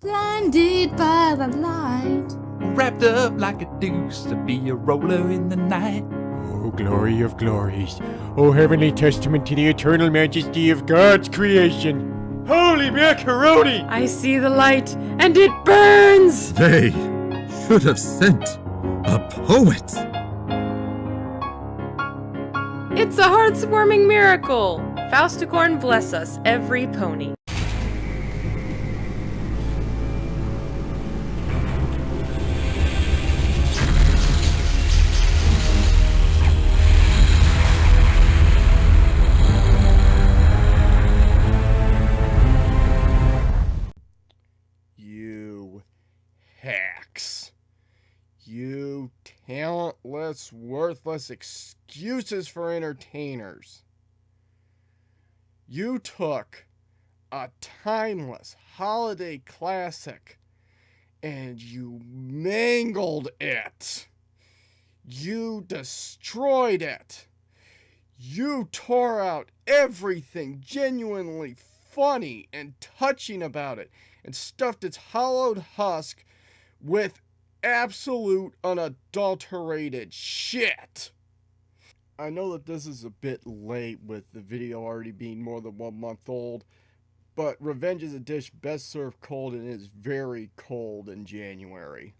Blinded by the light, wrapped up like a deuce to be a roller in the night. O glory of glories, O heavenly testament to the eternal majesty of God's creation. Holy macaroni! I see the light, and it burns! They should have sent a poet. It's a heartwarming miracle! Fausticorn bless us, every pony. You hacks. You talentless, worthless excuses for entertainers. You took a timeless holiday classic and you mangled it. You destroyed it. You tore out everything genuinely funny and touching about it and stuffed its hollowed husk with absolute unadulterated shit. I know that this is a bit late with the video already being more than 1 month old, but revenge is a dish best served cold and is very cold in January.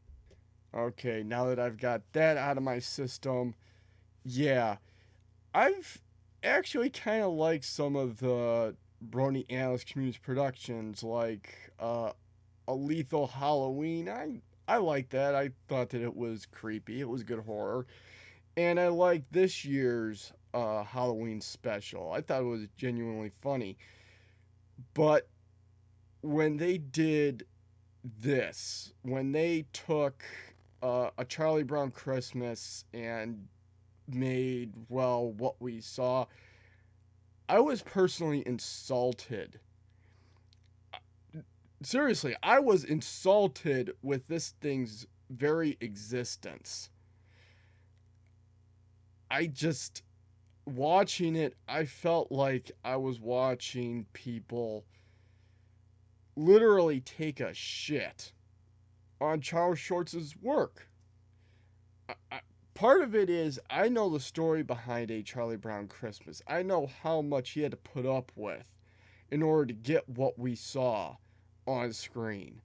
Okay, now that I've got that out of my system, yeah, I've actually kind of liked some of the Brony Holiday Community productions, like A Lethal Halloween. I like that. I thought that it was creepy. It was good horror. And I like this year's Halloween special. I thought it was genuinely funny. But when they did this, when they took a Charlie Brown Christmas and made, well, what we saw, I was personally insulted. Seriously, I was insulted with this thing's very existence. Watching it, I felt like I was watching people literally take a shit on Charles Schultz's work. Part of it is, I know the story behind A Charlie Brown Christmas. I know how much he had to put up with in order to get what we saw on screen.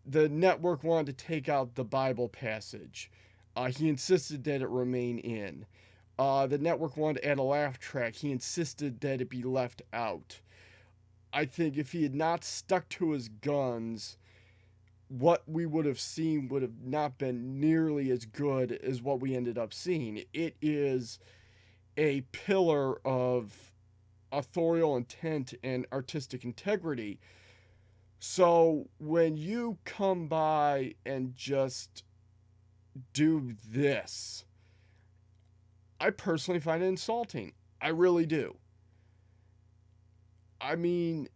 The network wanted to take out the Bible passage. He insisted that it remain in. The network wanted to add a laugh track. He insisted that it be left out. I think if he had not stuck to his guns, what we would have seen would have not been nearly as good as what we ended up seeing. It is a pillar of authorial intent and artistic integrity. So when you come by and just do this, I personally find it insulting. I really do. I mean,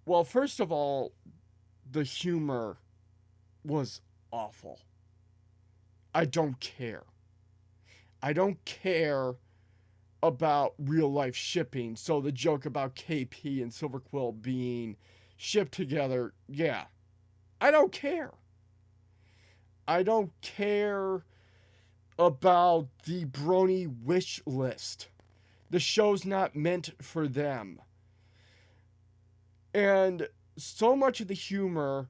well, first of all, the humor was awful. I don't care. I don't care about real life shipping. So the joke about KP and Silver Quill being shipped together, yeah. I don't care. I don't care about the Brony wish list. The show's not meant for them. And so much of the humor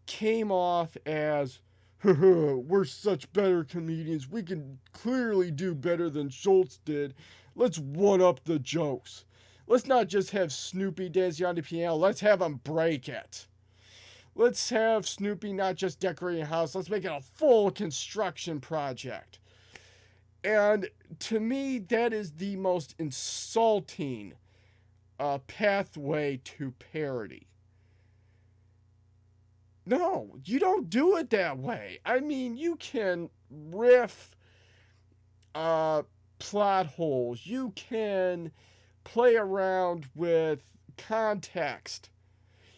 came off as, we're such better comedians. We can clearly do better than Schultz did. Let's one up the jokes. Let's not just have Snoopy dancing on the piano. Let's have him break it. Let's have Snoopy not just decorating a house. Let's make it a full construction project. And to me, that is the most insulting pathway to parody. No, you don't do it that way. I mean, you can riff plot holes. You can play around with context.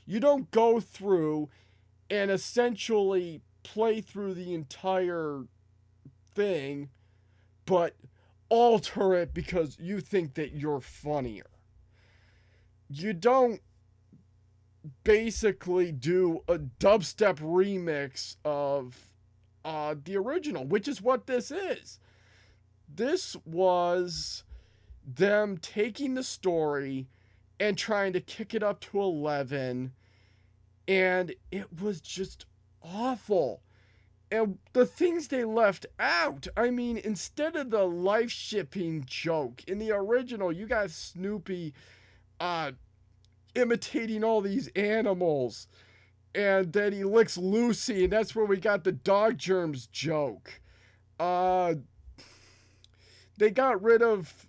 You don't go through and essentially play through the entire thing, but alter it because you think that you're funnier. You don't basically do a dubstep remix of the original, which is what this is. This was them taking the story and trying to kick it up to 11, and it was just awful. And the things they left out, I mean, instead of the life shipping joke in the original, you got Snoopy imitating all these animals, and then he licks Lucy, and that's where we got the dog germs joke. They got rid of.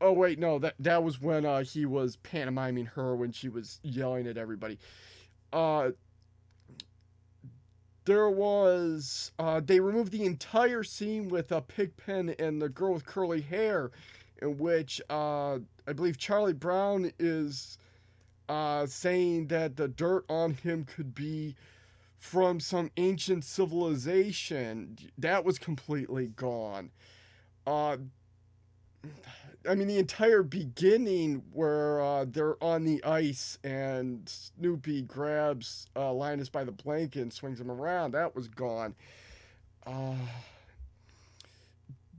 Oh wait, no, that was when he was pantomiming her when she was yelling at everybody. There was they removed the entire scene with Pigpen and the girl with curly hair, in which I believe Charlie Brown is saying that the dirt on him could be from some ancient civilization. That was completely gone. I mean, the entire beginning where they're on the ice and Snoopy grabs Linus by the blanket and swings him around, that was gone.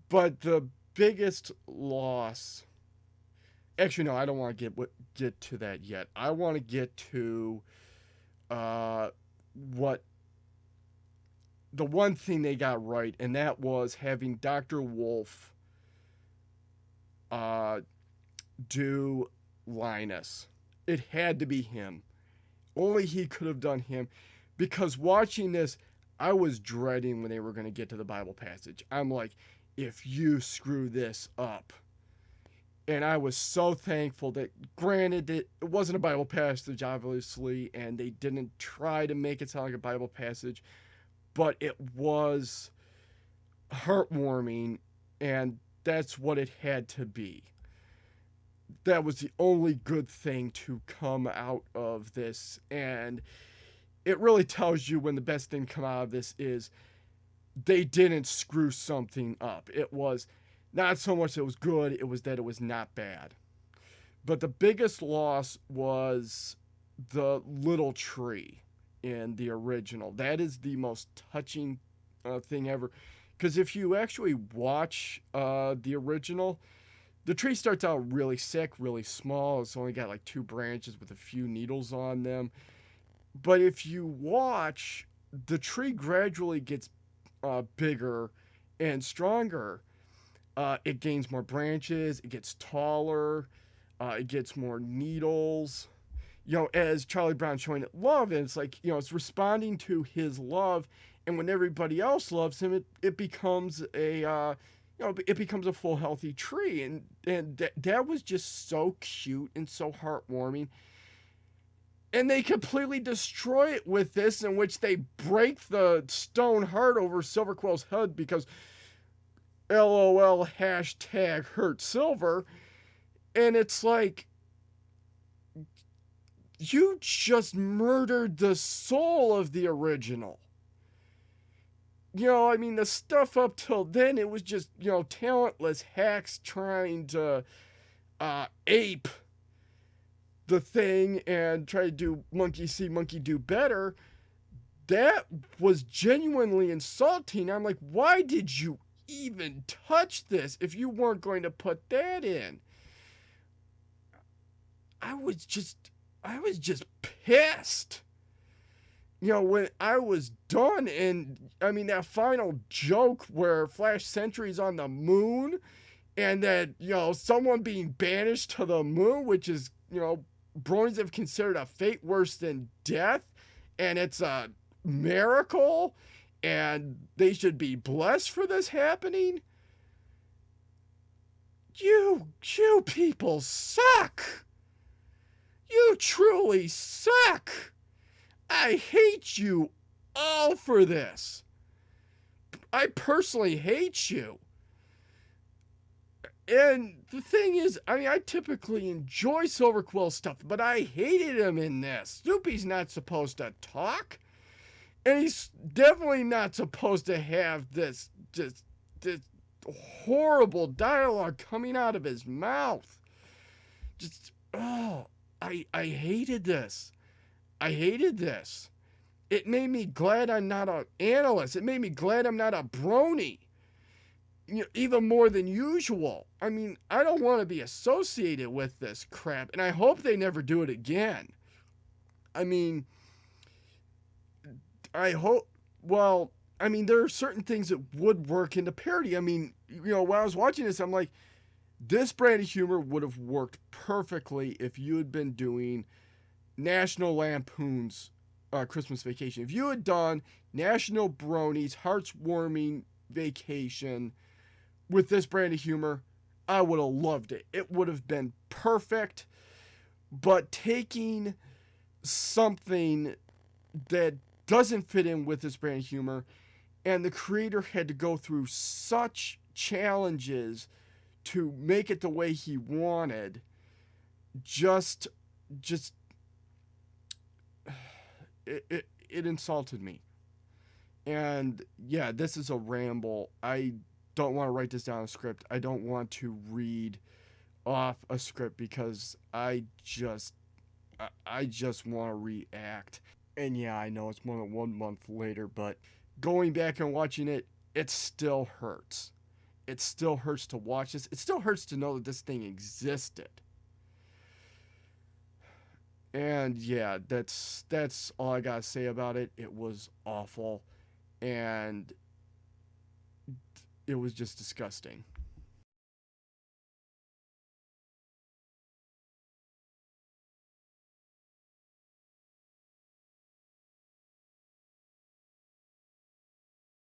But the biggest loss... Actually, no, I don't want to get to that yet. I want to get to what... The one thing they got right, and that was having Dr. Wolf do Linus. It had to be him. Only he could have done him. Because watching this, I was dreading when they were going to get to the Bible passage. I'm like, if you screw this up. And I was so thankful that, granted, it wasn't a Bible passage, obviously, and they didn't try to make it sound like a Bible passage, but it was heartwarming, and that's what it had to be. That was the only good thing to come out of this, and it really tells you when the best thing to come out of this is they didn't screw something up. It was not so much that it was good, it was that it was not bad. But the biggest loss was the little tree in the original. That is the most touching thing ever. Because if you actually watch the original, the tree starts out really sick, really small. It's only got like 2 branches with a few needles on them. But if you watch, the tree gradually gets bigger and stronger. It gains more branches, it gets taller, it gets more needles. You know, as Charlie Brown's showing it love, and it's like, you know, it's responding to his love, and when everybody else loves him, it becomes a, it becomes a full, healthy tree, and that was just so cute and so heartwarming. And they completely destroy it with this, in which they break the stone heart over Silverquill's head because LOL hashtag hurt Silver. And it's like, you just murdered the soul of the original. You know, I mean, the stuff up till then, it was just, you know, talentless hacks trying to ape the thing and try to do monkey see, monkey do better. That was genuinely insulting. I'm like, why did you even touch this if you weren't going to put that in? I was just pissed. You know, when I was done, and I mean, that final joke where Flash Sentry's on the moon, and that, you know, someone being banished to the moon, which is, you know, Bronies have considered a fate worse than death, and it's a miracle, and they should be blessed for this happening. You people suck. You truly suck. I hate you all for this. I personally hate you. And the thing is, I mean, I typically enjoy Silverquill stuff, but I hated him in this. Snoopy's not supposed to talk. And he's definitely not supposed to have this horrible dialogue coming out of his mouth. Just, oh, I hated this. I hated this. It made me glad I'm not an analyst. It made me glad I'm not a brony. You know, even more than usual. I mean, I don't want to be associated with this crap, and I hope they never do it again. I mean, I hope, well, I mean, there are certain things that would work in the parody. I mean, you know, when I was watching this, I'm like, this brand of humor would have worked perfectly if you had been doing National Lampoon's Christmas Vacation. If you had done National Brony's Heartwarming Vacation with this brand of humor, I would have loved it. It would have been perfect. But taking something that doesn't fit in with this brand of humor, and the creator had to go through such challenges to make it the way he wanted, just it insulted me. And yeah, this is a ramble. I don't want to write this down in a script. I don't want to read off a script because I just want to react. And yeah, I know it's more than 1 month later, but going back and watching it, it still hurts. It still hurts to watch this. It still hurts to know that this thing existed. And yeah, that's all I gotta say about it. It was awful, and it was just disgusting.